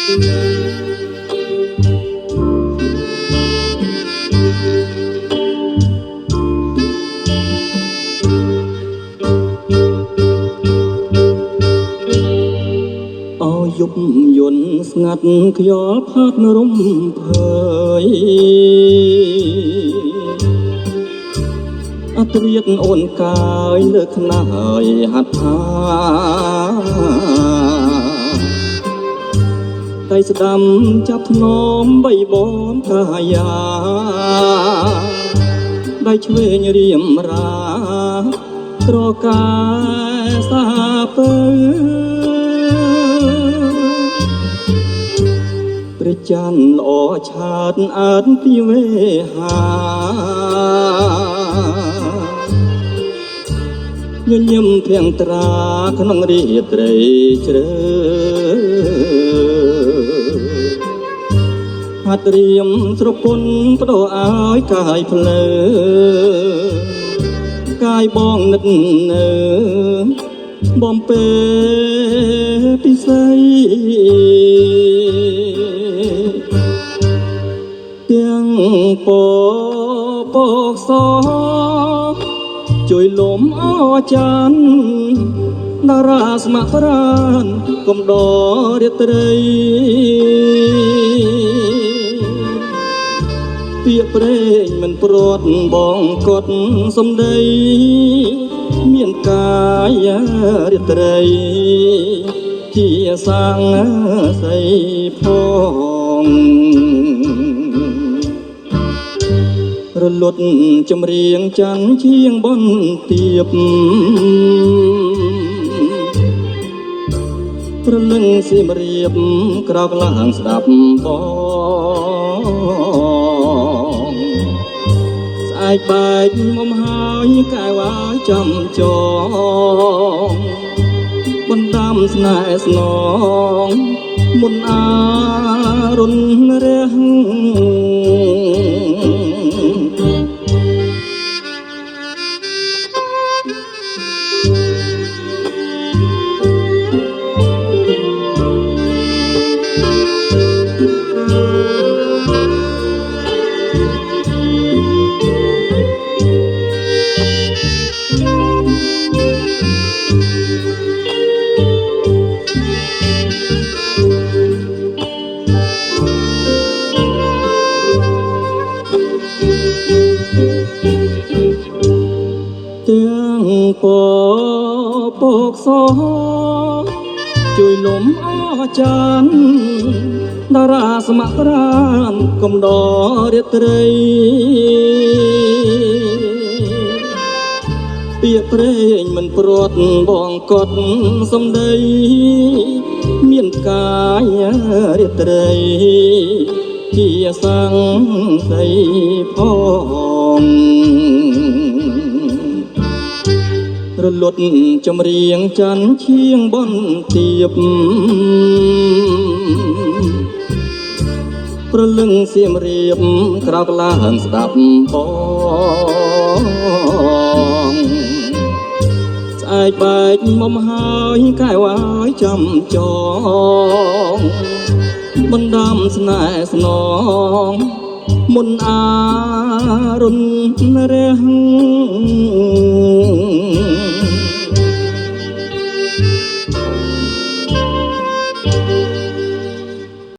យប់យន់ស្ងាត់ខ្យល់ផាត់រំភើយអត្រៀតអូនកាយលើកខ្នើយហាត់ថាដៃស្ដាំចាប់ធ្នមបីបនកាយាដៃឆ្វេងរៀមរាត្រកាយសាពើព្រះច័ន្ទល្អឆើតអើតពីវេហាញញឹមធាងត្រាក្នុងរាត្រីជ្រៅហាត់រៀមស្រពន់បដោឲ្យកាយភ្លើកាយបងនឹកនៅបំពេពិសីទាំងពពកសជួយលំអចានតារាស្ម័គ្រប្រានកុំដរាត្រីពាក្យព្រេងមិនព្រាត់បងកត់សំដីមានកាយរាត្រីជាសាងសីផងរលត់ចម្រៀងច័ន្ទឈៀងបនទៀបប្រលឹងសៀមរៀបក្រោកឡើងស្ដាប់បងស្អែកបែកមុំហើយកែវឲ្យចំចងបណ្ដាំស្នេហ៍ស្នងមុនអារុនរះពពកសជួយលំអចានតារាស្ម័គ្រប្រានកំដរាត្រីពាក្យព្រេងមិនព្រាត់បងកត់សំដីមានកាយរាត្រីជាសាំងសីផងរលត់ចម្រៀងច័ន្ទឈៀងបនទៀបប្រលឹងសៀមរៀបក្រោកឡើងស្ដាប់បងស្អែកបែកមុំហើយកែវឲ្យចំចងបណ្ដាំស្នេហ៍ស្នងមុនអារុនរះ